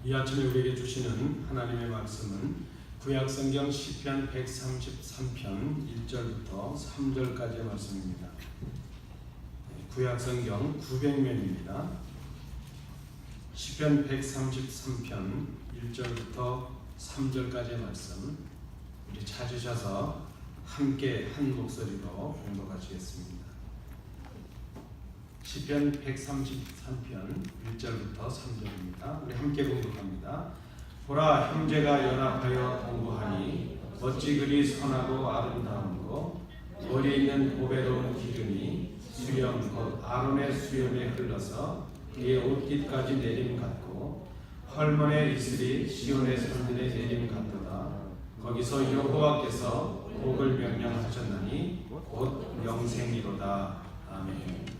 이 아침에 우리에게 주시는 하나님의 말씀은 구약성경 시편 133편 1절부터 3절까지의 말씀입니다. 구약성경 900면입니다. 시편 133편 1절부터 3절까지의 말씀 우리 찾으셔서 함께 한 목소리로 공독하시겠습니다. 시편 133편 1절부터 3절입니다. 우리 함께 공독합니다. 보라, 형제가 연합하여 동거하니 어찌 그리 선하고 아름다운고, 머리에 있는 보배로운 기름이 수염 곧 아론의 수염에 흘러서 그의 옷깃까지 내림 같고, 헐몬의 이슬이 시온의 산들에 내림 같도다. 거기서 여호와께서 복을 명령하셨나니 곧 영생이로다. 아멘.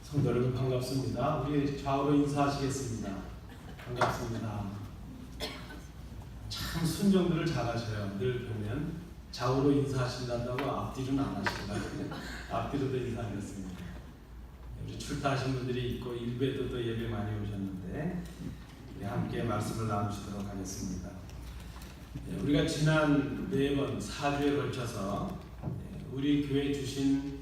성도 여러분 반갑습니다. 우리 좌우로 인사하시겠습니다. 반갑습니다. 참 순종들을 잘하셔요. 늘 보면 좌우로 인사하신다고 앞뒤로는 안 하시더라고요. 앞뒤로도 인사하겠습니다. 우리 출타하신 분들이 있고 일베도 또 예배 많이 오셨는데 우리 함께 말씀을 나누시도록 하겠습니다. 우리가 지난 4번 4주에 걸쳐서 우리 교회에 주신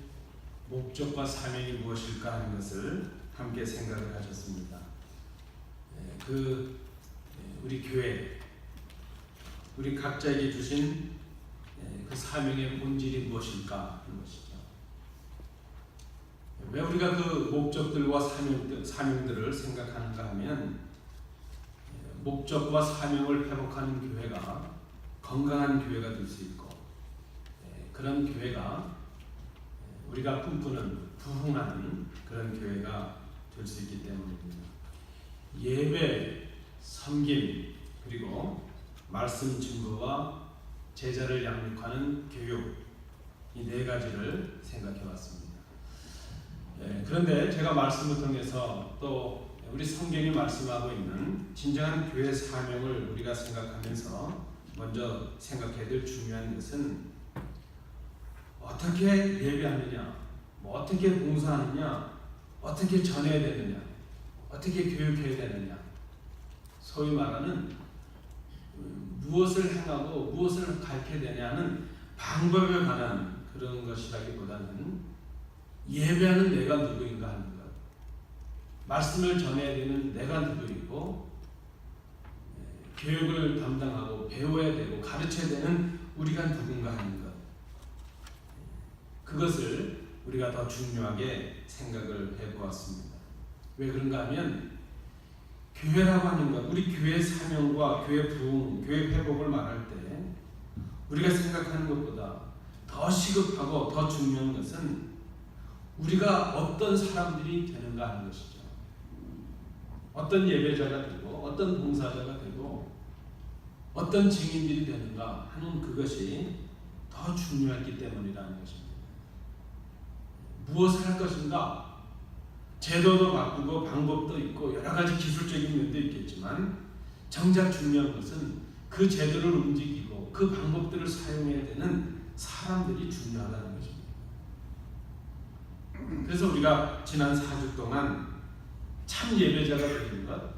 목적과 사명이 무엇일까 하는 것을 함께 생각을 하셨습니다. 우리 교회, 우리 각자에게 주신 그 사명의 본질이 무엇일까 하는 것이죠. 왜 우리가 그 목적들과 사명들을 생각하는가 하면 목적과 사명을 회복하는 교회가 건강한 교회가 될 수 있고 그런 교회가 우리가 꿈꾸는 부흥하는 그런 교회가 될 수 있기 때문입니다. 예배, 섬김, 그리고 말씀 증거와 제자를 양육하는 교육, 이 4가지를 생각해 왔습니다. 그런데 제가 말씀을 통해서 또 우리 성경이 말씀하고 있는 진정한 교회 사명을 우리가 생각하면서 먼저 생각해야 될 중요한 것은 어떻게 예배하느냐, 어떻게 봉사하느냐, 어떻게 전해야 되느냐, 어떻게 교육해야 되느냐, 소위 말하는 무엇을 행하고 무엇을 가르쳐야 되냐는 방법에 관한 그런 것이라기보다는 예배하는 내가 누구인가 하는 것, 말씀을 전해야 되는 내가 누구이고 교육을 담당하고 배워야 되고 가르쳐야 되는 우리가 누군가 하는 것, 그것을 우리가 더 중요하게 생각을 해보았습니다. 왜 그런가 하면 교회라고 하는 것, 우리 교회 사명과 교회 부흥, 교회 회복을 말할 때 우리가 생각하는 것보다 더 시급하고 더 중요한 것은 우리가 어떤 사람들이 되는가 하는 것이죠. 어떤 예배자가 되고 어떤 봉사자가 되고 어떤 증인들이 되는가 하는 그것이 더 중요하기 때문이라는 것입니다. 무엇을 할 것인가? 제도도 바꾸고 방법도 있고 여러 가지 기술적인 면도 있겠지만 정작 중요한 것은 그 제도를 움직이고 그 방법들을 사용해야 되는 사람들이 중요하다는 것입니다. 그래서 우리가 지난 4주 동안 참 예배자가 되는 것,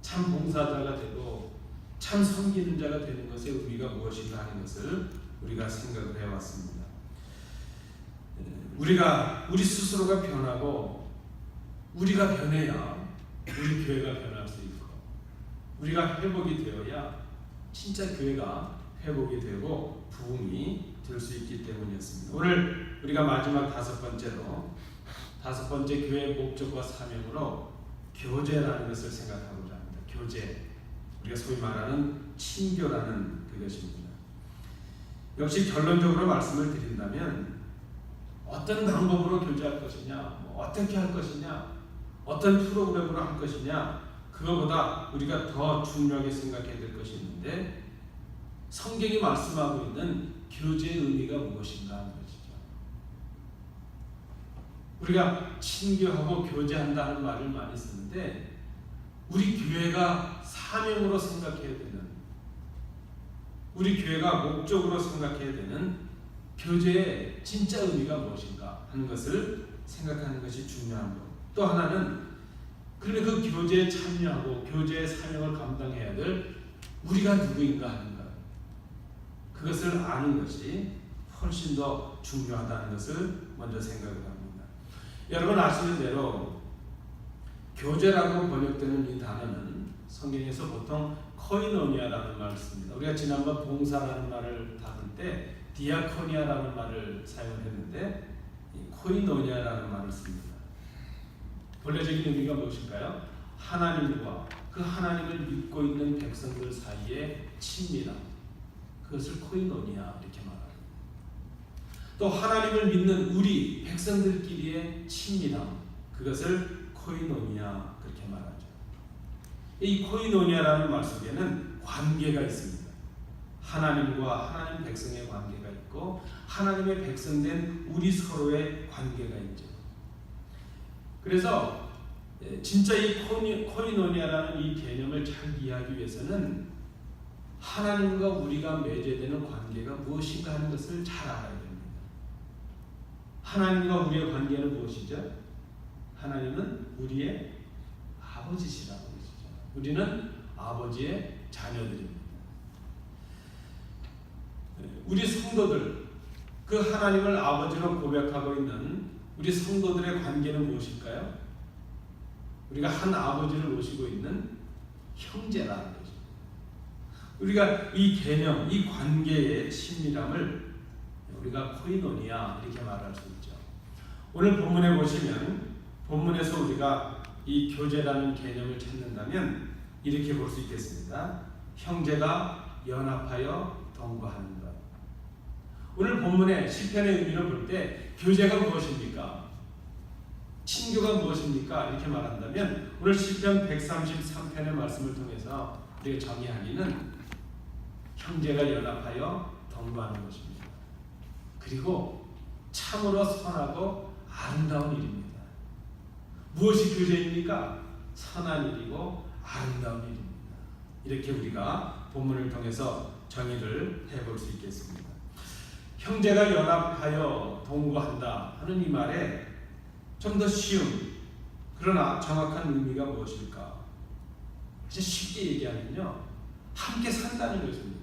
참 봉사자가 되고 참 섬기는 자가 되는 것의 의미가 무엇인가 하는 것을 우리가 생각을 해왔습니다. 우리 스스로가 변하고 우리가 변해야 우리 교회가 변할 수 있고 우리가 회복이 되어야 진짜 교회가 회복이 되고 부흥이 될 수 있기 때문이었습니다. 오늘 우리가 마지막 5번째 교회의 목적과 사명으로 교제라는 것을 생각하고자 합니다. 교제, 우리가 소위 말하는 친교라는 그것입니다. 역시 결론적으로 말씀을 드린다면 어떤 방법으로 교제할 것이냐, 어떻게 할 것이냐, 어떤 프로그램으로 할 것이냐, 그거보다 우리가 더 중요하게 생각해야 될 것이 있는데 성경이 말씀하고 있는 교제의 의미가 무엇인가 하는 것이죠. 우리가 친교하고 교제한다는 말을 많이 쓰는데 우리 교회가 사명으로 생각해야 되는, 우리 교회가 목적으로 생각해야 되는 교제의 진짜 의미가 무엇인가 하는 것을 생각하는 것이 중요한 것. 또 하나는 그런데 그 교제에 참여하고 교제의 사명을 감당해야 될 우리가 누구인가 하는 것, 그것을 아는 것이 훨씬 더 중요하다는 것을 먼저 생각을 합니다. 여러분 아시는 대로 교제라고 번역되는 이 단어는 성경에서 보통 코이노니아라는 말을 씁니다. 우리가 지난번 봉사라는 말을 다룰 때 디아코니아라는 말을 사용했는데 코이노니아라는 말을 씁니다. 본래적인 의미가 무엇일까요? 하나님과 그 하나님을 믿고 있는 백성들 사이의 친밀함, 그것을 코이노니아 이렇게 말합니다. 또 하나님을 믿는 우리 백성들끼리의 친밀함, 그것을 코이노니아 그렇게 말하죠. 이 코이노니아라는 말 속에는 관계가 있습니다. 하나님과 하나님 백성의 관계가 있고 하나님의 백성된 우리 서로의 관계가 있죠. 그래서 진짜 이 코이노니아라는 이 개념을 잘 이해하기 위해서는 하나님과 우리가 맺어야 되는 관계가 무엇인가 하는 것을 잘 알아야 됩니다. 하나님과 우리의 관계는 무엇이죠? 하나님은 우리의 아버지시라고 그러시죠. 우리는 아버지의 자녀들입니다. 우리 성도들, 그 하나님을 아버지로 고백하고 있는 우리 성도들의 관계는 무엇일까요? 우리가 한 아버지를 모시고 있는 형제라는 거죠. 우리가 이 개념, 이 관계의 친밀함을 우리가 코이노니아 이렇게 말할 수 있죠. 오늘 본문에 보시면 본문에서 우리가 이 교제라는 개념을 찾는다면 이렇게 볼 수 있겠습니다. 형제가 연합하여 동거하는 것. 오늘 본문의 시편의 의미를 볼 때 교제가 무엇입니까? 친교가 무엇입니까? 이렇게 말한다면 오늘 시편 133편의 말씀을 통해서 우리가 정의하기는 형제가 연합하여 동거하는 것입니다. 그리고 참으로 선하고 아름다운 일입니다. 무엇이 교제입니까? 선한 일이고 아름다운 일입니다. 이렇게 우리가 본문을 통해서 정의를 해볼 수 있겠습니다. 형제가 연합하여 동거한다 하는 이 말에 좀 더 쉬운 그러나 정확한 의미가 무엇일까? 쉽게 얘기하면요, 함께 산다는 것입니다.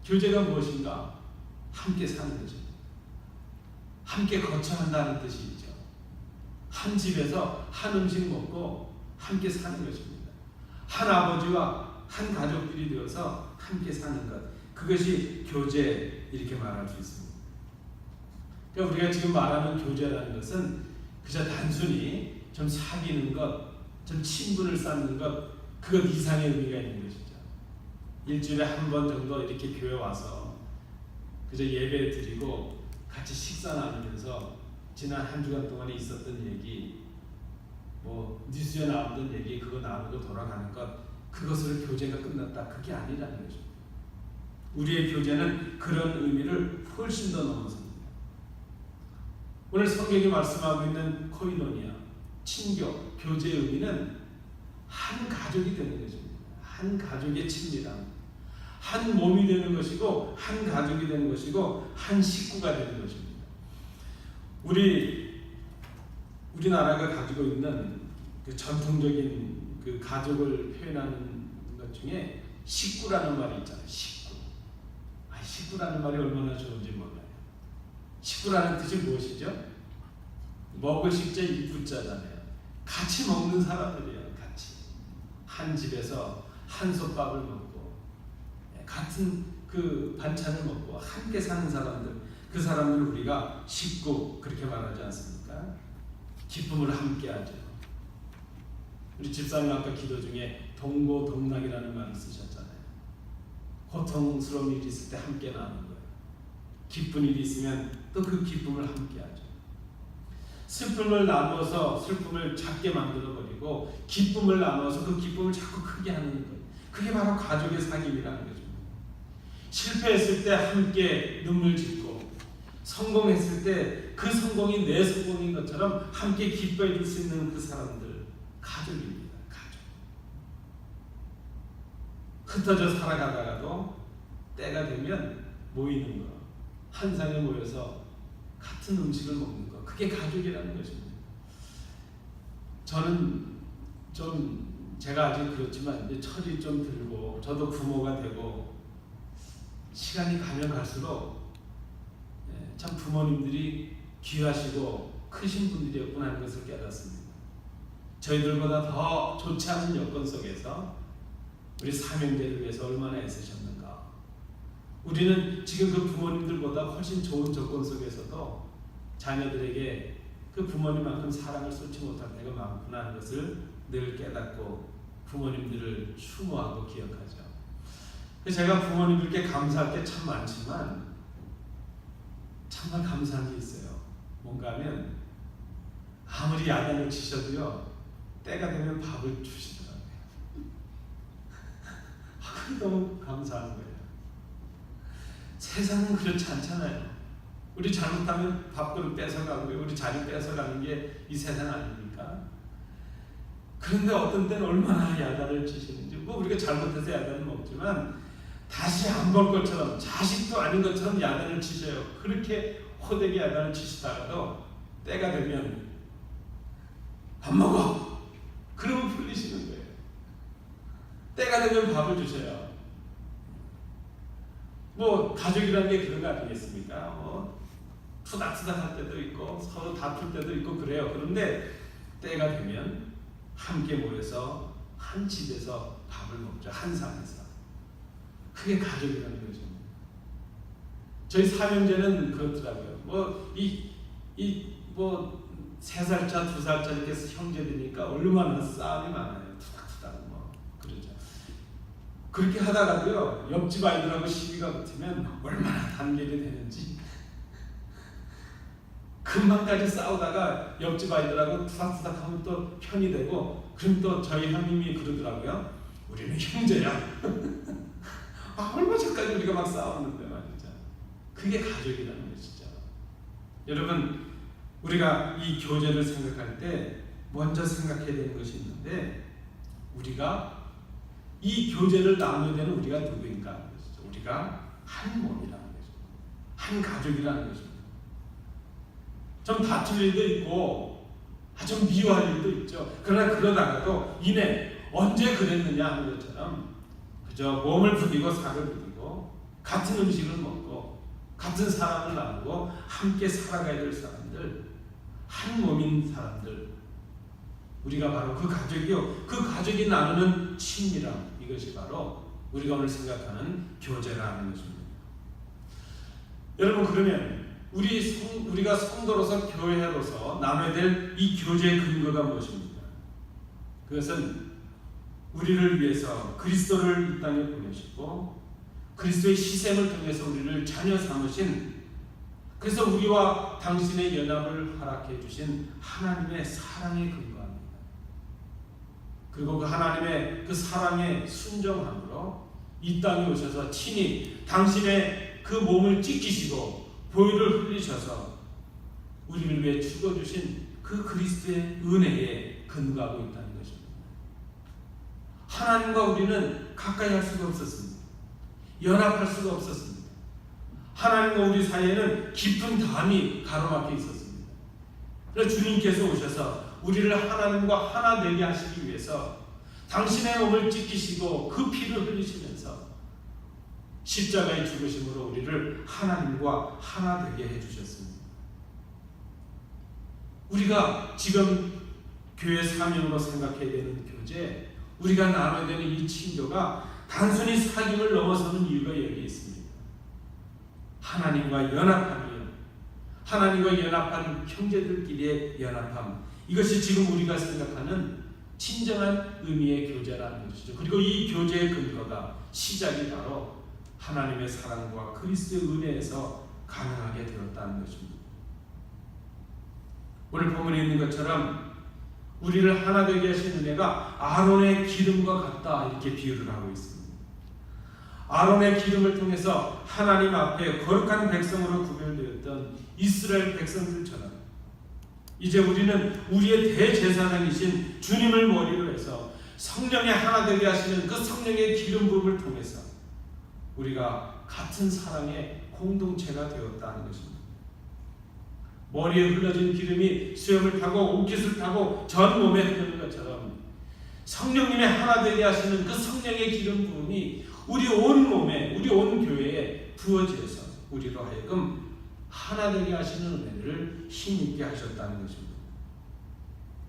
교제가 무엇인가? 함께 사는 것입니다. 함께 거처한다는 뜻이죠. 한 집에서 한 음식 먹고 함께 사는 것입니다. 한 아버지와 한 가족들이 되어서 함께 사는 것, 그것이 교제 이렇게 말할 수 있습니다. 그러니까 우리가 지금 말하는 교제라는 것은 그저 단순히 좀 사귀는 것, 좀 친분을 쌓는 것, 그것 이상의 의미가 있는 것이죠. 일주일에 한 번 정도 이렇게 교회 와서 그저 예배 드리고 같이 식사 나누면서 지난 한 주간 동안에 있었던 얘기, 뭐 뉴스에 나오던 얘기 그거 나누고 돌아가는 것, 그것으로 교제가 끝났다, 그게 아니라는 거죠. 우리의 교제는 그런 의미를 훨씬 더 넘어섭니다. 오늘 성경이 말씀하고 있는 코이노니아, 친교, 교제의 의미는 한 가족이 되는 것입니다. 한 가족의 친밀함, 한 몸이 되는 것이고 한 가족이 되는 것이고 한 식구가 되는 것입니다. 우리나라가 가지고 있는 그 전통적인 그 가족을 표현하는 것 중에 식구라는 말이 있잖아요. 식구라는 말이 얼마나 좋은지 몰라요. 식구라는 뜻이 무엇이죠? 먹을 식자 이구자잖아요. 같이 먹는 사람들이에요. 같이 한 집에서 한 솥밥을 먹고 같은 그 반찬을 먹고 함께 사는 사람들, 그 사람들을 우리가 식구 그렇게 말하지 않습니까? 기쁨을 함께하죠. 우리 집사님 아까 기도 중에 동고동락이라는 말을 쓰셨잖아요. 고통스러운 일이 있을 때 함께 나누는 거예요. 기쁜 일이 있으면 또 그 기쁨을 함께하죠. 슬픔을 나누어서 슬픔을 작게 만들어버리고 기쁨을 나누어서 그 기쁨을 자꾸 크게 하는 거예요. 그게 바로 가족의 사귐이라는 거죠. 실패했을 때 함께 눈물 짓고 성공했을 때 그 성공이 내 성공인 것처럼 함께 기뻐해 줄 수 있는 그 사람들, 가족입니다. 가족. 흩어져 살아가다가도 때가 되면 모이는 거, 한 상에 모여서 같은 음식을 먹는 거, 그게 가족이라는 것입니다. 저는 좀 제가 아직 그렇지만 이제 철이 좀 들고 저도 부모가 되고 시간이 가면 갈수록 참 부모님들이 귀하시고 크신 분들이었구나 하는 것을 깨닫습니다. 저희들보다 더 좋지 않은 여건 속에서 우리 삼형제를 위해서 얼마나 애쓰셨는가. 우리는 지금 그 부모님들보다 훨씬 좋은 조건 속에서도 자녀들에게 그 부모님만큼 사랑을 쏟지 못할 때가 많구나 하는 것을 늘 깨닫고 부모님들을 추모하고 기억하죠. 제가 부모님들께 감사할 게 참 많지만 정말 감사한 게 있어요. 뭔가 하면 아무리 야단을 치셔도요, 때가 되면 밥을 주시더라고요. 너무 감사한 거예요. 세상은 그렇지 않잖아요. 우리 잘못하면 밥그릇 뺏어가고 우리 자리 뺏어가는 게 이 세상 아닙니까? 그런데 어떤 때는 얼마나 야단을 치시는지, 뭐 우리가 잘못해서 야단을 먹지만 다시 안 볼 것처럼, 자식도 아닌 것처럼 야단을 치셔요. 그렇게 호되게 야단을 치시다가도 때가 되면 밥 먹어! 그러면 풀리시는 거예요. 때가 되면 밥을 주셔요. 뭐 가족이라는 게 그런 거 아니겠습니까? 뭐 투닥투닥 할 때도 있고 서로 다툴 때도 있고 그래요. 그런데 때가 되면 함께 모여서 한 집에서 밥을 먹죠. 한 상에서. 그게 가족이라는 거죠. 저희 삼형제는 그렇더라고요. 뭐 3살차, 2살차 이렇게 형제들이니까 얼마나 싸움이 많아요. 투닥투닥 뭐 그러죠. 그렇게 하다가도요, 옆집 아이들하고 시비가 붙으면 얼마나 단결이 되는지, 금방까지 싸우다가 옆집 아이들하고 투닥투닥 하면 또 편이 되고, 그럼 또 저희 형님이 그러더라고요. 우리는 형제야. 얼마 전까지 우리가 막 싸웠는데 말이죠. 그게 가족이라는 것이죠. 여러분, 우리가 이 교제를 생각할 때 먼저 생각해야 되는 것이 있는데, 우리가 이 교제를 나누게 되는 우리가 누구인가? 우리가 한 몸이라는 거죠. 한 가족이라는 거죠. 좀 다툴 일도 있고 좀 미워할 일도 있죠. 그러나 그러다가도 이내 언제 그랬느냐 하는 것처럼 그저 몸을 부딪고 살을 부딪고 같은 음식을 먹고 같은 사랑을 나누고 함께 살아가야 될 사람들, 한 몸인 사람들, 우리가 바로 그 가족이요, 그 가족이 나누는 친밀함, 이것이 바로 우리가 오늘 생각하는 교제라는 것입니다. 여러분, 그러면 우리가 성도로서 교회로서 나눠야 될 이 교제의 근거가 무엇입니까? 그것은 우리를 위해서 그리스도를 이 땅에 보내시고 그리스도의 희생을 통해서 우리를 자녀 삼으신, 그래서 우리와 당신의 연합을 허락해 주신 하나님의 사랑의 근거합니다. 그리고 그 하나님의 그 사랑의 순종함으로 이 땅에 오셔서 친히 당신의 그 몸을 찢기시고 보혈을 흘리셔서 우리를 위해 죽어주신 그 그리스도의 은혜에 근거하고 있다는 것입니다. 하나님과 우리는 가까이 할 수가 없었습니다. 연합할 수가 없었습니다. 하나님과 우리 사이에는 깊은 담이 가로막혀 있었습니다. 그래서 주님께서 오셔서 우리를 하나님과 하나 되게 하시기 위해서 당신의 몸을 찢기시고 그 피를 흘리시면서 십자가의 죽으심으로 우리를 하나님과 하나 되게 해주셨습니다. 우리가 지금 교회 사명으로 생각해야 되는 교제, 우리가 나눠야 되는 이 친교가 단순히 사귐을 넘어서는 이유가 여기 있습니다. 하나님과 연합함이요, 하나님과 연합한 형제들끼리의 연합함, 이것이 지금 우리가 생각하는 진정한 의미의 교제라는 것이죠. 그리고 이 교제의 근거가, 시작이 바로 하나님의 사랑과 그리스도의 은혜에서 가능하게 되었다는 것입니다. 오늘 본문에 있는 것처럼 우리를 하나 되게 하신 은혜가 아론의 기름과 같다, 이렇게 비유를 하고 있습니다. 아론의 기름을 통해서 하나님 앞에 거룩한 백성으로 구별되었던 이스라엘 백성들처럼 이제 우리는 우리의 대제사장이신 주님을 머리로 해서 성령의 하나 되게 하시는 그 성령의 기름 부음을 통해서 우리가 같은 사랑의 공동체가 되었다는 것입니다. 머리에 흘러진 기름이 수염을 타고 옷깃을 타고 전 몸에 흐르는 것처럼 성령님의 하나 되게 하시는 그 성령의 기름 부음이 우리 온 몸에, 우리 온 교회에 부어져서 우리로 하여금 하나 되게 하시는 은혜를 힘있게 하셨다는 것입니다.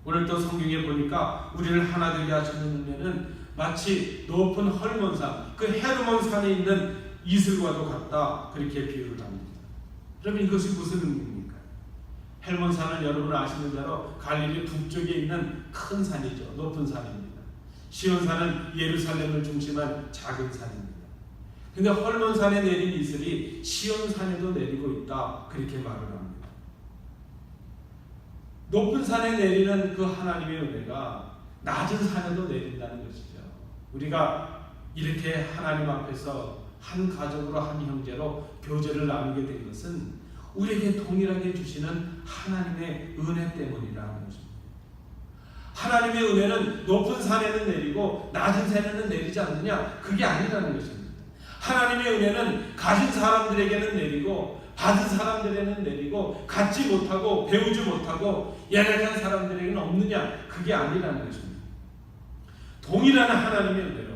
오늘 또 성경에 보니까 우리를 하나 되게 하시는 은혜는 마치 높은 헐몬산, 그 헤르몬 산에 있는 이슬과도 같다, 그렇게 비유를 합니다. 그러면 이것이 무슨 의미입니까? 헬몬 산은 여러분 아시는 대로 갈릴리 북쪽에 있는 큰 산이죠. 높은 산입니다. 시온 산은 예루살렘을 중심한 작은 산입니다. 근데 헐몬 산에 내린 이슬이 시온 산에도 내리고 있다, 그렇게 말을 합니다. 높은 산에 내리는 그 하나님의 은혜가 낮은 산에도 내린다는 것이죠. 우리가 이렇게 하나님 앞에서 한 가족으로, 한 형제로 교제를 나누게 된 것은 우리에게 동일하게 주시는 하나님의 은혜 때문이라는 것입니다. 하나님의 은혜는 높은 산에는 내리고 낮은 산에는 내리지 않느냐? 그게 아니라는 것입니다. 하나님의 은혜는 가진 사람들에게는 내리고 받은 사람들에게는 내리고 갖지 못하고 배우지 못하고 연약한 사람들에게는 없느냐? 그게 아니라는 것입니다. 동일한 하나님의 은혜로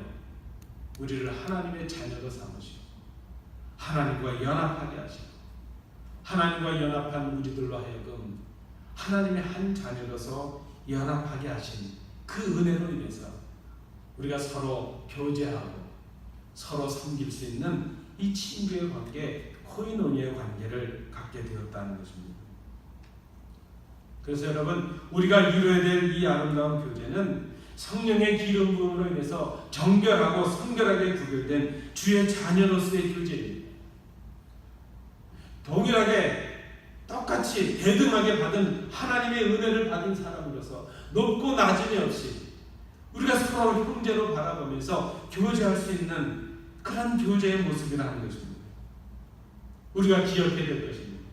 우리를 하나님의 자녀로 삼으시고 하나님과 연합하게 하시고 하나님과 연합한 우리들로 하여금 하나님의 한 자녀로서 연합하게 하신 그 은혜로 인해서 우리가 서로 교제하고 서로 섬길 수 있는 이 친구의 관계, 코이노니의 관계를 갖게 되었다는 것입니다. 그래서 여러분, 우리가 이루어야 될 이 아름다운 교제는 성령의 기름 부음으로 인해서 정결하고 성결하게 구별된 주의 자녀로서의 교제입니다. 동일하게 똑같이 대등하게 받은 하나님의 은혜를 받은 사람으로서 높고 낮음이 없이 우리가 서로 형제로 바라보면서 교제할 수 있는 그런 교제의 모습이라는 것입니다. 우리가 기억해야 될 것입니다.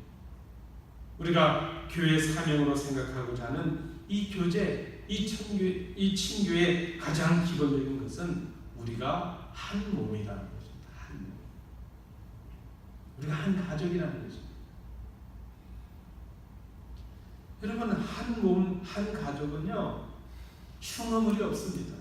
우리가 교회의 사명으로 생각하고자 하는 이 교제, 이 친교의 가장 기본적인 것은 우리가 한 몸이라는 것입니다. 한 몸. 우리가 한 가족이라는 것입니다. 여러분, 한 몸, 한 가족은요, 흉어물이 없습니다.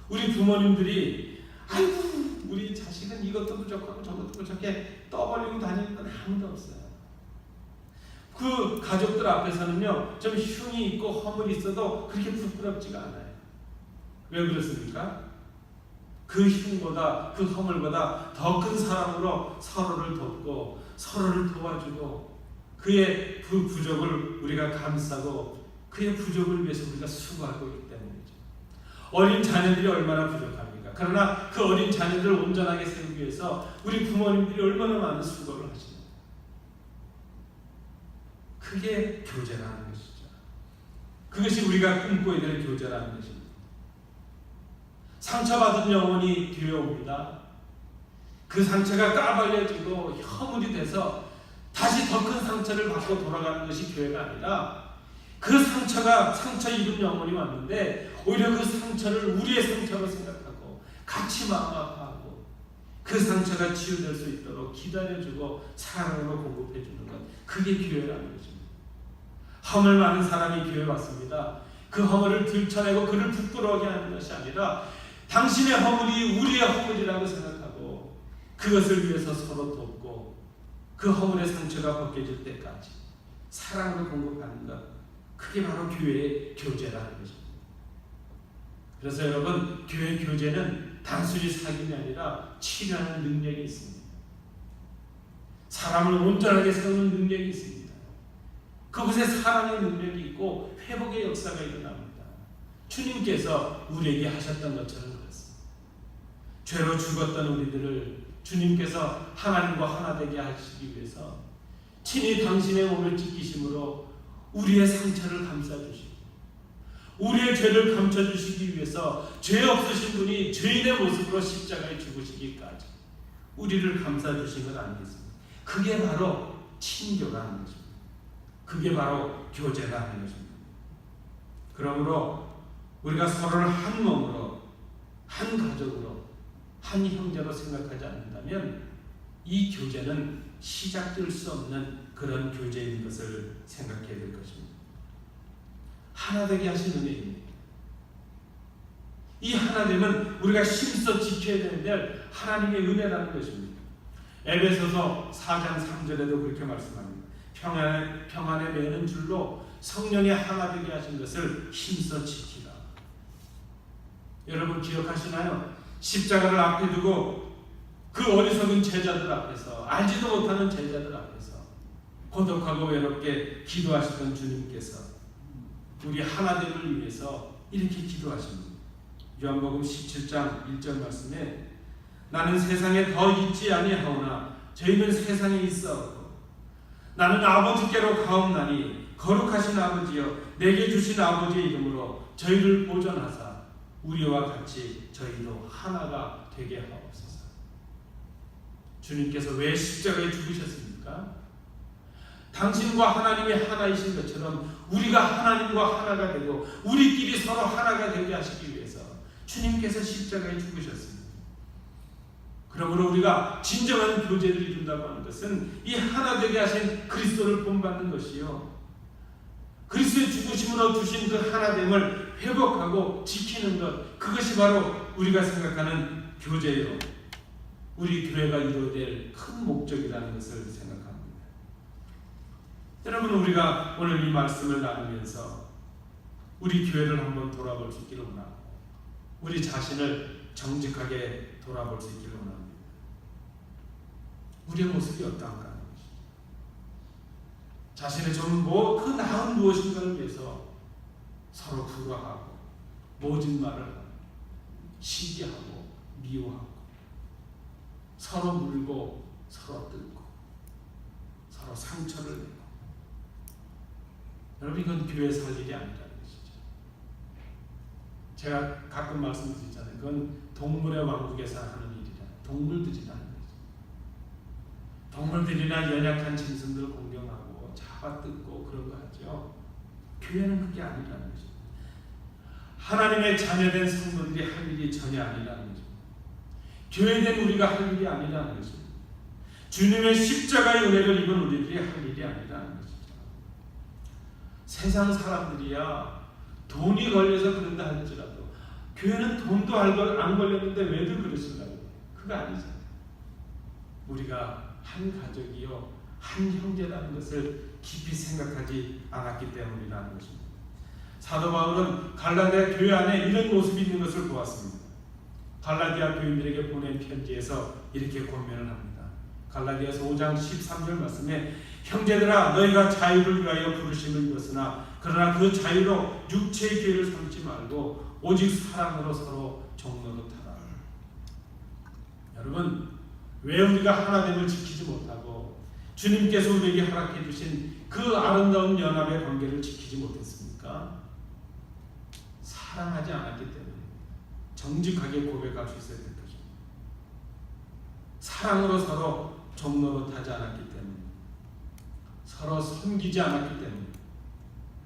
우리 부모님들이 아이고 우리 자식은 이것도 부족하고 저것도 부족해 떠벌리고 다니는 건 아무도 없어요. 그 가족들 앞에서는요 좀 흉이 있고 허물이 있어도 그렇게 부끄럽지가 않아요. 왜 그렇습니까? 그 흉보다 그 허물보다 더 큰 사랑으로 서로를 돕고 서로를 도와주고 그의 그 부족을 우리가 감싸고 그의 부족을 위해서 우리가 수고하고 있기 때문이죠. 어린 자녀들이 얼마나 부족합니까? 그러나 그 어린 자녀들을 온전하게 세우기 위해서 우리 부모님들이 얼마나 많은 수고를 하시는가. 그게 교제라는 것이죠. 그것이 우리가 꿈꿔야 될 교제라는 것입니다. 상처받은 영혼이 뒤에 옵니다. 그 상처가 까발려지고 허물이 돼서 다시 더 큰 상처를 받고 돌아가는 것이 교회가 아니라 그 상처 입은 영혼이 왔는데 오히려 그 상처를 우리의 상처로 생각하고 같이 마음 아파하고 그 상처가 치유될 수 있도록 기다려주고 사랑으로 공급해주는 것, 그게 교회라는 것입니다. 허물 많은 사람이 교회에 왔습니다. 그 허물을 들춰내고 그를 부끄러워하게 하는 것이 아니라 당신의 허물이 우리의 허물이라고 생각하고 그것을 위해서 서로 돕고 그 허물의 상처가 벗겨질 때까지 사랑으로 공급하는 것, 그게 바로 교회의 교제라는 것입니다. 그래서 여러분, 교회 교제는 단순히 사귐이 아니라 치료하는 능력이 있습니다. 사람을 온전하게 세우는 능력이 있습니다. 그곳에 사랑의 능력이 있고 회복의 역사가 일어납니다. 주님께서 우리에게 하셨던 것처럼 그렇습니다. 죄로 죽었던 우리들을 주님께서 하나님과 하나 되게 하시기 위해서 친히 당신의 몸을 찢기심으로 우리의 상처를 감싸주시고 우리의 죄를 감춰주시기 위해서 죄 없으신 분이 죄인의 모습으로 십자가에 죽으시기까지 우리를 감싸주신 것 아니겠습니까? 그게 바로 친교라는 것입니다. 그게 바로 교제라는 것입니다. 그러므로 우리가 서로를 한 몸으로, 한 가족으로, 한 형제로 생각하지 않는다면 이 교제는 시작될 수 없는 그런 교제인 것을 생각해야 될 것입니다. 하나 되게 하신 은혜입니다. 이 하나됨은 우리가 힘써 지켜야 되는 하나님의 은혜라는 것입니다. 에베소서 4장 3절에도 그렇게 말씀합니다. 평안에 매는 줄로 성령이 하나 되게 하신 것을 힘써 지키라. 여러분 기억하시나요? 십자가를 앞에 두고 그 어리석은 제자들 앞에서, 알지도 못하는 제자들 앞에서 고독하고 외롭게 기도하시던 주님께서 우리 하나됨을 위해서 이렇게 기도하십니다. 요한복음 17장 1절 말씀에 나는 세상에 더 있지 아니하오나 저희는 세상에 있사오고 나는 아버지께로 가옵나니 거룩하신 아버지여 내게 주신 아버지의 이름으로 저희를 보존하사 우리와 같이 저희도 하나가 되게 하옵소서. 주님께서 왜 십자가에 죽으셨습니까? 아닙니까? 당신과 하나님이 하나이신 것처럼 우리가 하나님과 하나가 되고 우리끼리 서로 하나가 되게 하시기 위해서 주님께서 십자가에 죽으셨습니다. 그러므로 우리가 진정한 교제를 이룬다고 하는 것은 이 하나 되게 하신 그리스도를 본받는 것이요, 그리스도의 죽으심으로 주신 그 하나됨을 회복하고 지키는 것, 그것이 바로 우리가 생각하는 교제요, 우리 교회가 이루어야 될 큰 목적이라는 것을 생각합니다. 여러분, 우리가 오늘 이 말씀을 나누면서 우리 교회를 한번 돌아볼 수 있기를 원하고 우리 자신을 정직하게 돌아볼 수 있기를 원합니다. 우리의 모습이 어떠한가 하는 것이죠. 자신의 좀 그 나은 무엇인가를 위해서 서로 불화하고 모진 말을 하고 시기하고 미워하고 서로 물고 서로 뜯고 서로 상처를 내고, 여러분, 이건 교회 살 일이 아니라는 것이죠. 제가 가끔 말씀드리잖아요. 그건 동물의 왕국에서 하는 일이라. 동물들이라 하는 거죠. 동물들이나 연약한 짐승들 공경하고 잡아뜯고 그런 거 하죠. 교회는 그게 아니라는 거죠. 하나님의 자녀된 성도들이 할 일이 전혀 아니라는 거죠. 교회된 우리가 할 일이 아니라는 거죠. 주님의 십자가의 은혜를 입은 우리들이 할 일이 아니라는 거죠. 세상 사람들이야 돈이 걸려서 그런다 할지라도 교회는 돈도 안 걸렸는데 왜들 그러시려고? 그거 아니잖아요. 우리가 한 가족이요, 한 형제라는 것을 깊이 생각하지 않았기 때문이라는 것입니다. 사도 바울은 갈라디아 교회 안에 이런 모습이 있는 것을 보았습니다. 갈라디아 교인들에게 보낸 편지에서 이렇게 권면을 합니다. 갈라디아서 5장 13절 말씀에, 형제들아, 너희가 자유를 위하여 부르심을 입었으나 그러나 그 자유로 육체의 기회를 삼지 말고 오직 사랑으로 서로 종노릇하라. 여러분, 왜 우리가 하나됨을 지키지 못하고 주님께서 우리에게 허락해 주신 그 아름다운 연합의 관계를 지키지 못했습니까? 사랑하지 않았기 때문에. 정직하게 고백할 수 있어야 될 것입니다. 사랑으로 서로 종노릇하지 않았기 때문에, 서로 섬기지 않았기 때문에.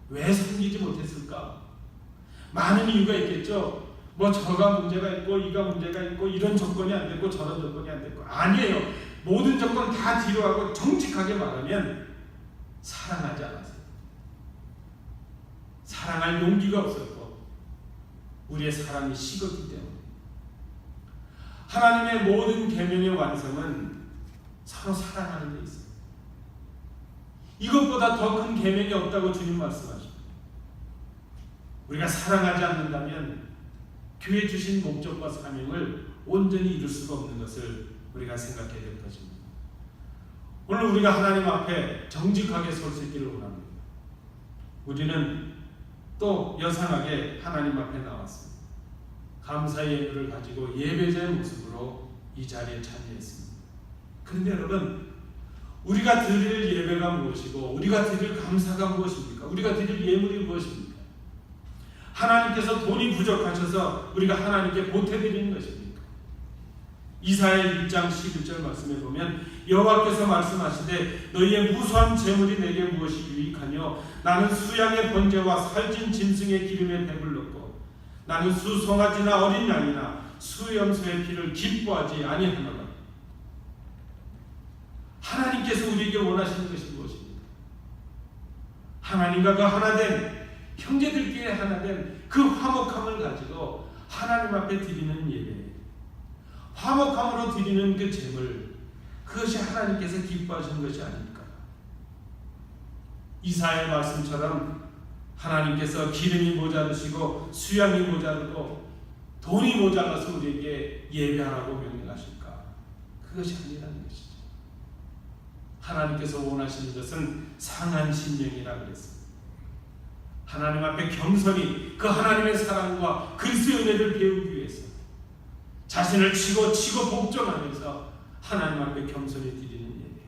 왜 섬기지 못했을까? 많은 이유가 있겠죠. 저가 문제가 있고 이가 문제가 있고 이런 조건이 안 됐고 저런 조건이 안 됐고. 아니에요. 모든 조건 다 뒤로 하고 정직하게 말하면 사랑하지 않았어요. 사랑할 용기가 없었고 우리의 사랑이 식었기 때문에. 하나님의 모든 계명의 완성은 서로 사랑하는 데 있어요. 이것보다 더 큰 계명이 없다고 주님 말씀하십니다. 우리가 사랑하지 않는다면 교회 주신 목적과 사명을 온전히 이룰 수가 없는 것을 우리가 생각해야 될 것입니다. 오늘 우리가 하나님 앞에 정직하게 설 수 있기를 원합니다. 우리는 또 여상하게 하나님 앞에 나왔습니다. 감사의 예물을 가지고 예배자의 모습으로 이 자리에 참여했습니다. 그런데 여러분, 우리가 드릴 예배가 무엇이고 우리가 드릴 감사가 무엇입니까? 우리가 드릴 예물이 무엇입니까? 하나님께서 돈이 부족하셔서 우리가 하나님께 보태드리는 것입니까? 이사야 1장 11절 말씀에 보면, 여호와께서 말씀하시되 너희의 무수한 재물이 내게 무엇이 유익하뇨? 나는 수양의 번제와 살찐 짐승의 기름에 배불렀고 나는 수송아지나 어린 양이나 수염소의 피를 기뻐하지 아니하노라. 하나님께서 우리에게 원하시는 것이 무엇입니까? 하나님과 그 하나된 형제들끼리 하나된 그 화목함을 가지고 하나님 앞에 드리는 예배, 화목함으로 드리는 그 제물, 그것이 하나님께서 기뻐하시는 것이 아닐까? 이사야의 말씀처럼 하나님께서 기름이 모자르시고 수양이 모자르고 돈이 모자라서 우리에게 예배하라고 명령하실까? 그것이 아니라는 것이죠. 하나님께서 원하시는 것은 상한 심령이라 그랬습니다. 하나님 앞에 겸손히 그 하나님의 사랑과 그리스도의 은혜를 배우기 위해서 자신을 치고 복종하면서 하나님 앞에 겸손히 드리는 예배,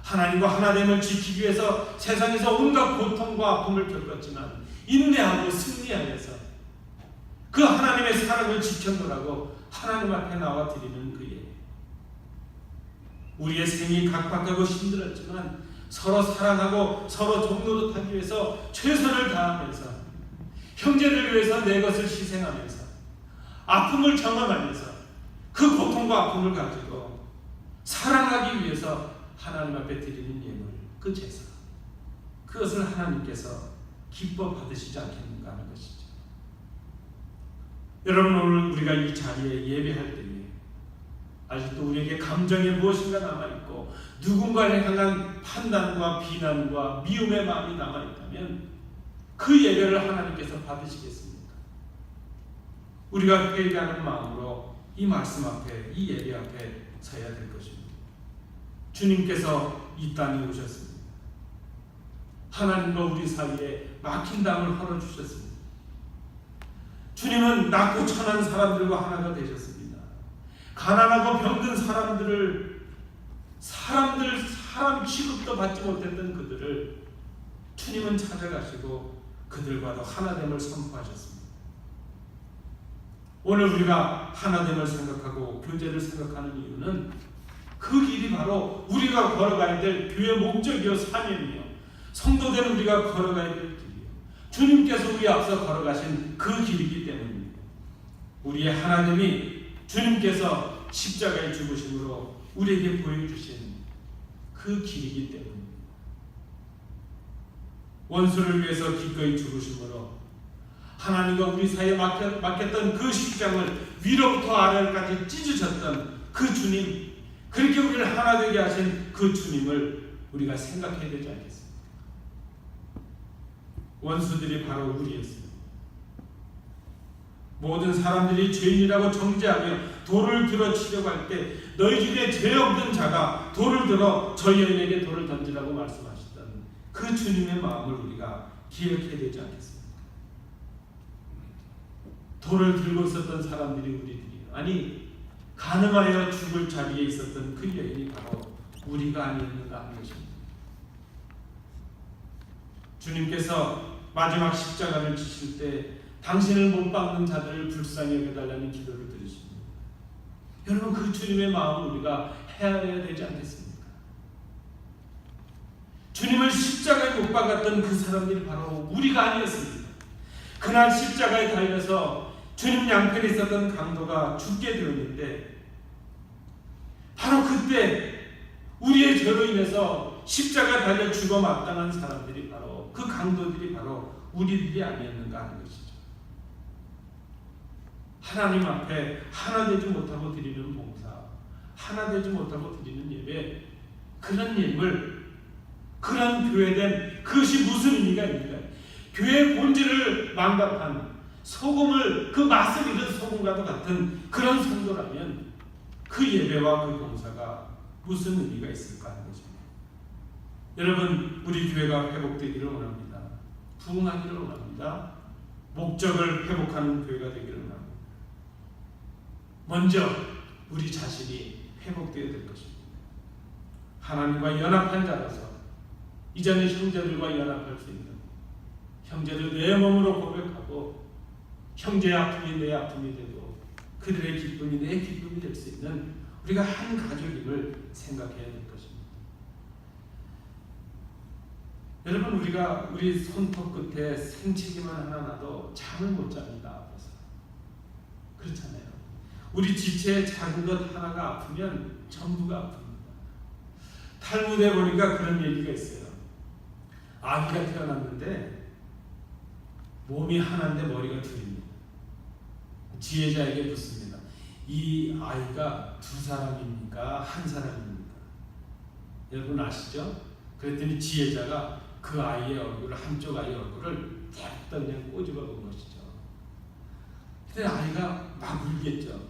하나님과 하나됨을 지키기 위해서 세상에서 온갖 고통과 아픔을 겪었지만 인내하고 승리하여서 그 하나님의 사랑을 지켜놓으라고 하나님 앞에 나와 드리는 그 예배. 우리의 생이 각박하고 힘들었지만 서로 사랑하고 서로 종노릇하기 위해서 최선을 다하면서 형제를 위해서 내 것을 희생하면서 아픔을 경험하면서 그 고통과 아픔을 가지고 사랑하기 위해서 하나님 앞에 드리는 예물, 그 제사, 그것을 하나님께서 기뻐 받으시지 않겠는가 하는 것이죠. 여러분, 오늘 우리가 이 자리에 예배할 때에 아직도 우리에게 감정에 무엇인가 남아있고 누군가를 향한 판단과 비난과 미움의 마음이 남아있다면 그 예배를 하나님께서 받으시겠습니까? 우리가 회개하는 마음으로 이 말씀 앞에, 이 예배 앞에 서야 될 것입니다. 주님께서 이 땅에 오셨습니다. 하나님과 우리 사이에 막힌 땅을 헐어주셨습니다. 주님은 낮고 천한 사람들과 하나가 되셨습니다. 가난하고 병든 사람 취급도 받지 못했던 그들을 주님은 찾아가시고 그들과도 하나됨을 선포하셨습니다. 오늘 우리가 하나됨을 생각하고 교제를 생각하는 이유는 그 길이 바로 우리가 걸어가야 될 교회 목적이요 사명이요 성도된 우리가 걸어가야 될 길이요 주님께서 우리 앞서 걸어가신 그 길이기 때문입니다. 우리의 하나됨이 주님께서 십자가의 죽으심으로 우리에게 보여주신 그 길이기 때문입니다. 원수를 위해서 기꺼이 죽으심으로 하나님과 우리 사이에 막혔던 그 십장을 위로부터 아래까지 찢으셨던 그 주님, 그렇게 우리를 하나 되게 하신 그 주님을 우리가 생각해야 되지 않겠습니까? 원수들이 바로 우리였습니다. 모든 사람들이 죄인이라고 정죄하며 돌을 들어 치려고 할 때 너희 중에 죄 없는 자가 돌을 들어 저 여인에게 돌을 던지라고 말씀하셨던 그 주님의 마음을 우리가 기억해야 되지 않겠습니까? 돌을 들고 있었던 사람들이 우리들이에요. 아니, 가늠하여 죽을 자리에 있었던 그 여인이 바로 우리가 아니었는가 하는 것입니다. 주님께서 마지막 십자가를 지실 때 당신을 못 박는 자들을 불쌍히 여겨달라는 기도를 드리십니다. 여러분, 그 주님의 마음을 우리가 헤아려야 되지 않겠습니까? 주님을 십자가에 못 박았던 그 사람들이 바로 우리가 아니었습니다. 그날 십자가에 달려서 주님 양편에 있었던 강도가 죽게 되었는데 바로 그때 우리의 죄로 인해서 십자가에 달려 죽어 마땅한 사람들이 바로 그 강도들이 바로 우리들이 아니었는가 하는 것이죠. 하나님 앞에 하나 되지 못하고 드리는 봉사, 하나 되지 못하고 드리는 예배, 그런 예물, 그런 교회된 그것이 무슨 의미가 있는가? 교회의 본질을 망각한 소금을 그 맛을 잃은 소금과도 같은 그런 성도라면 그 예배와 그 봉사가 무슨 의미가 있을까 하는 것입니다. 여러분, 우리 교회가 회복되기를 원합니다. 부흥하기를 원합니다. 목적을 회복하는 교회가 되기를 원합니다. 먼저 우리 자신이 회복되어야 될 것입니다. 하나님과 연합한 자라서 이제는 형제들과 연합할 수 있는, 형제들 내 몸으로 고백하고 형제의 아픔이 내 아픔이 되고 그들의 기쁨이 내 기쁨이 될 수 있는 우리가 한 가족임을 생각해야 될 것입니다. 여러분, 우리가 우리 손톱 끝에 생채기만 하나 나도 잠을 못 잡니다. 아파서. 그렇잖아요. 우리 지체의 작은 것 하나가 아프면 전부가 아픕니다. 탈무드에 보니까 그런 얘기가 있어요. 아기가 태어났는데 몸이 하나인데 머리가 둘입니다. 지혜자에게 묻습니다. 이 아이가 두 사람입니까? 한 사람입니까? 여러분 아시죠? 그랬더니 지혜자가 그 아이의 얼굴을, 한쪽 아이의 얼굴을 딱 그냥 꼬집어 본 것이죠. 근데 아이가 막 울겠죠.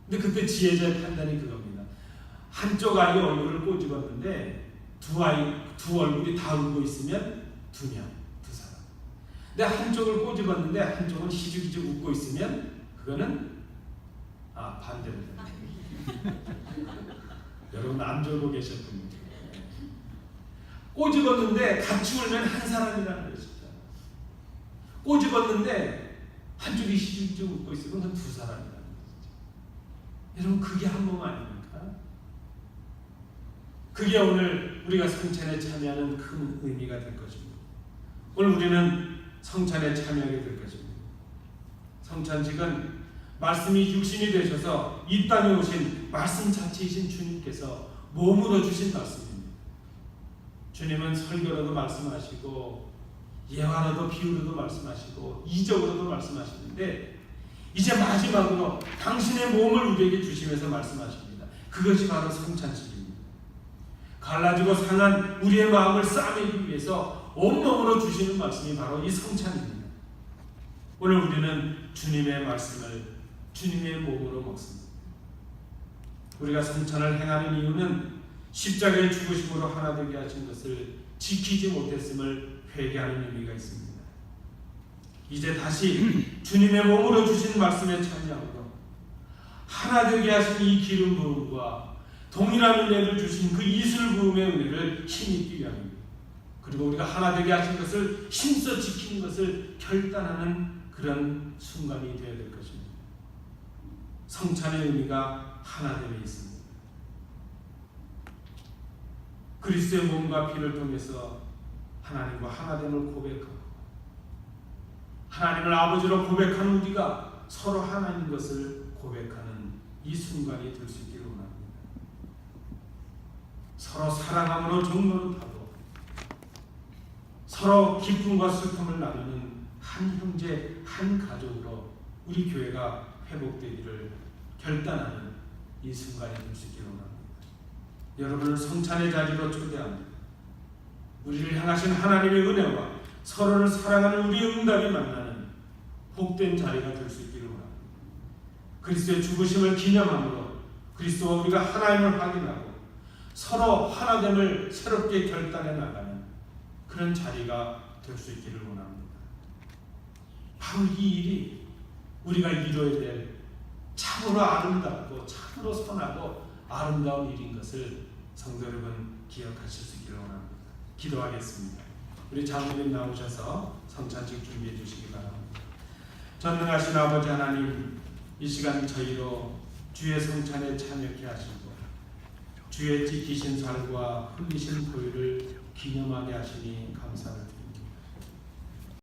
근데 그때 지혜자의 판단이 그겁니다. 한쪽 아이의 얼굴을 꼬집었는데 두 얼굴이 다 울고 있으면 두 명, 두 사람. 근데 한쪽을 꼬집었는데 한쪽은 희죽희죽 웃고 있으면 그거는 반대입니다. 여러분 안 졸고 계셨군요. 꼬집었는데 같이 울면 한 사람이라는 것입니다. 꼬집었는데 한쪽이 희죽희죽 웃고 있으면 그건 두 사람이라는 것이죠. 여러분, 그게 한 몸 아닙니까? 그게 오늘 우리가 성찬에 참여하는 큰 의미가 될 것입니다. 오늘 우리는 성찬에 참여하게 될 것입니다. 성찬식은 말씀이 육신이 되셔서 이 땅에 오신 말씀 자체이신 주님께서 몸으로 주신 말씀입니다. 주님은 설교로도 말씀하시고 예화로도 비유로도 말씀하시고 이적으로도 말씀하시는데 이제 마지막으로 당신의 몸을 우리에게 주시면서 말씀하십니다. 그것이 바로 성찬식입니다. 갈라지고 상한 우리의 마음을 싸매기 위해서 온몸으로 주시는 말씀이 바로 이 성찬입니다. 오늘 우리는 주님의 말씀을 주님의 몸으로 먹습니다. 우리가 성찬을 행하는 이유는 십자가의 죽으심으로 하나 되게 하신 것을 지키지 못했음을 회개하는 의미가 있습니다. 이제 다시 주님의 몸으로 주신 말씀에 참여하고 하나 되게 하신 이 기름 부음과 동일한 은혜를 주신 그 이슬 부음의 은혜를 힘입기 위함입니다. 그리고 우리가 하나 되게 하신 것을 힘써 지키는 것을 결단하는 그런 순간이 되어야 될 것입니다. 성찬의 의미가 하나됨에 있습니다. 그리스도의 몸과 피를 통해서 하나님과 하나됨을 고백하고 하나님을 아버지로 고백하는 우리가 서로 하나인 것을 고백하는 이 순간이 될 수 있기를 원합니다. 서로 사랑함으로 종로를 타고 서로 기쁨과 슬픔을 나누는 한 형제, 한 가족으로 우리 교회가 회복되기를 결단하는 이 순간이 될 수 있기를 원합니다. 여러분을 성찬의 자리로 초대합니다. 우리를 향하신 하나님의 은혜와 서로를 사랑하는 우리의 응답이 만나는 복된 자리가 될 수 있기를 원합니다. 그리스도의 죽으심을 기념함으로 그리스도와 우리가 하나님을 확인하고 서로 하나됨을 새롭게 결단해 나가는 그런 자리가 될 수 있기를 원합니다. 바로 이 일이 우리가 이루어야 될 참으로 아름답고 참으로 선하고 아름다운 일인 것을 성도 여러분 기억하실 수 있기를 원합니다. 기도하겠습니다. 우리 장로님 나오셔서 성찬식 준비해 주시기 바랍니다. 전능하신 아버지 하나님, 이 시간 저희로 주의 성찬에 참여케 하시고 주의 지키신 살과 흘리신 보혈을 기념하게 하시니 감사를 드립니다.